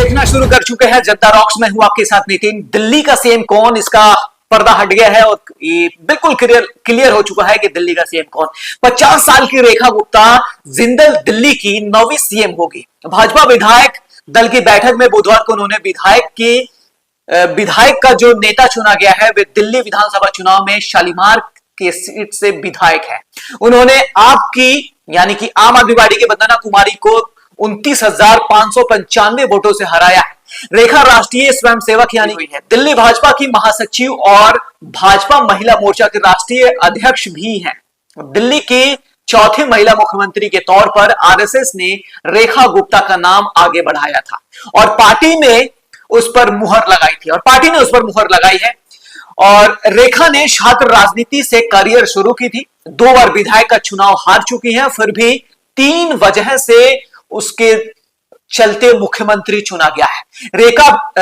देखना शुरू कर चुके हैं जनता रॉक्स में। हूं आपके साथ नितिन। दिल्ली का सीएम कौन, इसका पर्दा हट गया है और ये बिल्कुल क्लियर हो चुका है कि दिल्ली का सीएम कौन। 50 साल की रेखा गुप्ता जिंदल दिल्ली की 9वीं सीएम होगी। भाजपा विधायक दल की बैठक में बुधवार को उन्होंने विधायक का जो नेता चुना गया है वे दिल्ली विधानसभा चुनाव में शालीमार के सीट से विधायक है। उन्होंने आपकी यानी कि आम आदमी पार्टी के वंदना कुमारी को 29,595 वोटों से हराया है। रेखा राष्ट्रीय स्वयंसेवक यानी हुई है, दिल्ली भाजपा की महासचिव और भाजपा महिला मोर्चा के राष्ट्रीय अध्यक्ष भी हैं। दिल्ली की चौथी महिला मुख्यमंत्री के तौर पर आरएसएस ने रेखा गुप्ता का नाम आगे बढ़ाया था और पार्टी ने उस पर मुहर लगाई है। और रेखा ने छात्र राजनीति से करियर शुरू की थी। 2 बार विधायक का चुनाव हार चुकी है, फिर भी 3 वजह से उसके चलते मुख्यमंत्री चुना गया है।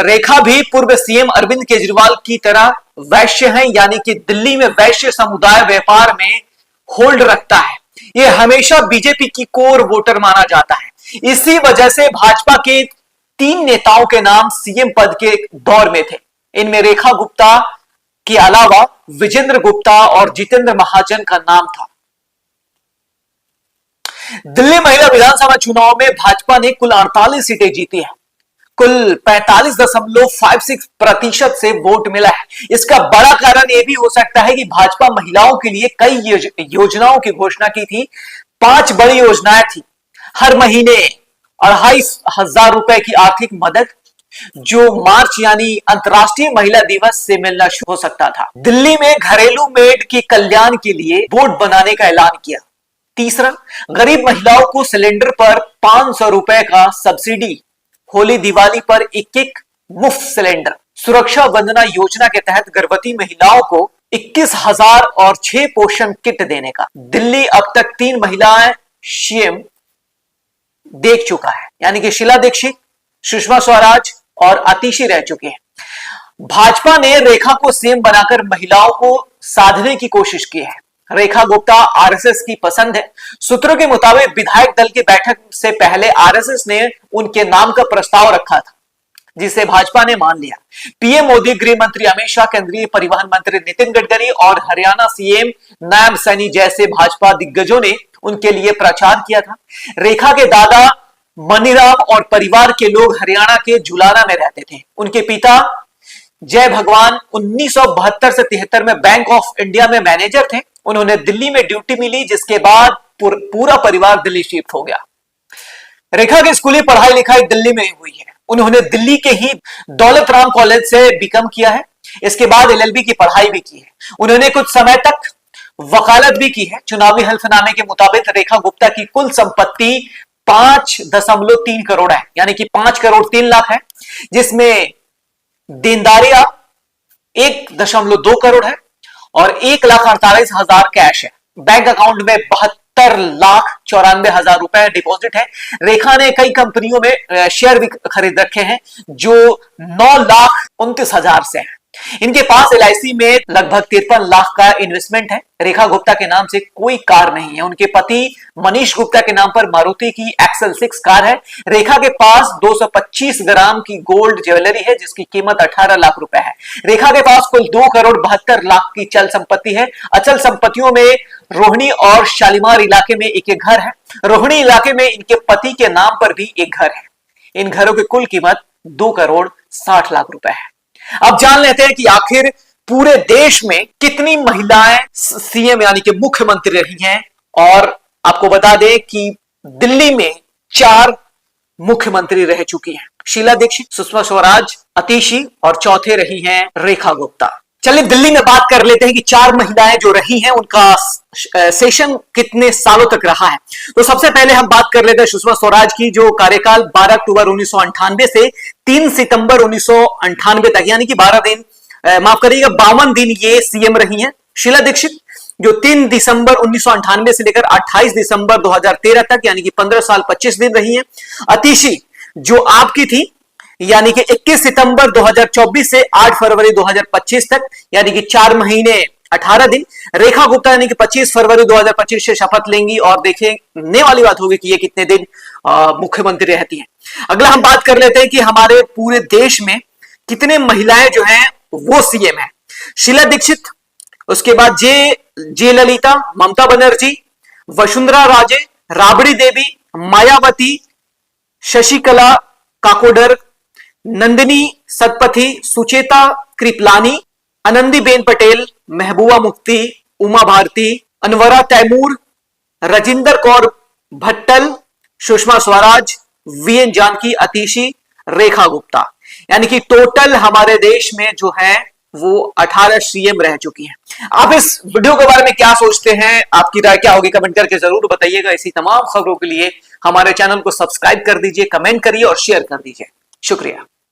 रेखा भी पूर्व सीएम अरविंद केजरीवाल की तरह वैश्य है, यानी कि दिल्ली में वैश्य समुदाय व्यापार में होल्ड रखता है। यह हमेशा बीजेपी की कोर वोटर माना जाता है। इसी वजह से भाजपा के 3 नेताओं के नाम सीएम पद के दौर में थे। इनमें रेखा गुप्ता के अलावा विजेंद्र गुप्ता और जितेंद्र महाजन का नाम था। दिल्ली महिला विधानसभा चुनाव में भाजपा ने कुल 48 सीटें जीती हैं। कुल 45.56% से वोट मिला है। इसका बड़ा कारण यह भी हो सकता है कि भाजपा महिलाओं के लिए कई योजनाओं की घोषणा की थी। 5 बड़ी योजनाएं थी। हर महीने 2,500 रुपए की आर्थिक मदद, जो मार्च यानी अंतर्राष्ट्रीय महिला दिवस से मिलना शुरू हो सकता था। दिल्ली में घरेलू मेड के कल्याण के लिए बोर्ड बनाने का ऐलान किया। तीसरा, गरीब महिलाओं को सिलेंडर पर 500 रुपए का सब्सिडी, होली दिवाली पर एक मुफ्त सिलेंडर। सुरक्षा वंदना योजना के तहत गर्भवती महिलाओं को 21,000 और 6 पोषण किट देने का। दिल्ली अब तक 3 महिलाएं सीएम देख चुका है, यानी कि शीला दीक्षित, सुषमा स्वराज और आतिशी रह चुके हैं। भाजपा ने रेखा को सीएम बनाकर महिलाओं को साधने की कोशिश की है। रेखा गुप्ता आरएसएस की पसंद है। सूत्रों के मुताबिक विधायक दल की बैठक से पहले आरएसएस ने उनके नाम का प्रस्ताव रखा था, जिसे भाजपा ने मान लिया। पीएम मोदी, गृह मंत्री अमित शाह, केंद्रीय परिवहन मंत्री नितिन गडकरी और हरियाणा सीएम नायब सैनी जैसे भाजपा दिग्गजों ने उनके लिए प्रचार किया था। रेखा के दादा मनीराम और परिवार के लोग हरियाणा के जुलाना में रहते थे। उनके पिता जय भगवान 1972 से 73 में बैंक ऑफ इंडिया में मैनेजर थे। उन्होंने दिल्ली में ड्यूटी मिली, जिसके बाद पूरा परिवार दिल्ली शिफ्ट हो गया। रेखा की स्कूली पढ़ाई लिखाई दिल्ली में हुई है। उन्होंने दिल्ली के ही दौलत राम कॉलेज से बीकॉम किया है। इसके बाद एलएलबी की पढ़ाई भी की है। उन्होंने कुछ समय तक वकालत भी की है। चुनावी हल्फनामे के मुताबिक रेखा गुप्ता की कुल संपत्ति 5.3 करोड़ है, यानी कि 5 करोड़ 3 लाख है, जिसमें देनदारियां 1.2 करोड़ है और 1,48,000 कैश है। बैंक अकाउंट में 72,94,000 रुपए डिपॉजिट है। रेखा ने कई कंपनियों में शेयर भी खरीद रखे हैं, जो 9,29,000 से है। इनके पास एलआईसी में लगभग 53 लाख का इन्वेस्टमेंट है। रेखा गुप्ता के नाम से कोई कार नहीं है। उनके पति मनीष गुप्ता के नाम पर मारुति की एक्सेल 6 कार है। रेखा के पास 225 ग्राम की गोल्ड ज्वेलरी है, जिसकी कीमत 18 लाख रुपए है। रेखा के पास कुल 2 करोड़ 72 लाख की चल संपत्ति है। अचल संपत्तियों में रोहिणी और शालीमार इलाके में एक घर है। रोहिणी इलाके में इनके पति के नाम पर भी एक घर है। इन घरों की कुल कीमत 2 करोड़ 60 लाख रुपए है। अब जान लेते हैं कि आखिर पूरे देश में कितनी महिलाएं सीएम यानी कि मुख्यमंत्री रही हैं। और आपको बता दें कि दिल्ली में 4 मुख्यमंत्री रह चुकी हैं। शीला दीक्षित, सुषमा स्वराज, आतिशी और चौथे रही हैं रेखा गुप्ता। चलिए दिल्ली में बात कर लेते हैं कि 4 महिलाएं जो रही हैं उनका सेशन कितने सालों तक रहा है। तो सबसे पहले हम बात कर लेते हैं सुषमा स्वराज की, जो कार्यकाल 12 अक्टूबर 1998 से 3 सितंबर 1998 तक, यानी कि 12 दिन, माफ करिएगा 52 दिन ये सीएम रही हैं। शीला दीक्षित जो 3 दिसंबर 1998 से लेकर 28 दिसंबर 2013 तक, यानी कि 15 साल 25 दिन रही हैं। आतिशी जो आपकी थी, यानी कि 21 सितंबर 2024 से 8 फरवरी 2025 तक, यानी कि 4 महीने 18 दिन। रेखा गुप्ता यानी कि 25 फरवरी 2025 से शपथ लेंगी और देखने वाली बात होगी कि ये कितने दिन मुख्यमंत्री रहती हैं। अगला हम बात कर लेते हैं कि हमारे पूरे देश में कितने महिलाएं जो हैं वो सीएम है। शीला दीक्षित, उसके बाद जे ललिता, ममता बनर्जी, वसुंधरा राजे, राबड़ी देवी, मायावती, शशिकला काकोडर, नंदिनी सतपथी, सुचेता कृपलानी, आनंदीबेन पटेल, महबूबा मुफ्ती, उमा भारती, अनवरा तैमूर, राजिंदर कौर भट्टल, सुषमा स्वराज, वीएन जानकी, अतिशी, रेखा गुप्ता। यानी कि टोटल हमारे देश में जो है वो 18 सीएम रह चुकी हैं। आप इस वीडियो के बारे में क्या सोचते हैं, आपकी राय क्या होगी, कमेंट करके जरूर बताइएगा। इसी तमाम खबरों के लिए हमारे चैनल को सब्सक्राइब कर दीजिए, कमेंट करिए और शेयर कर दीजिए। शुक्रिया।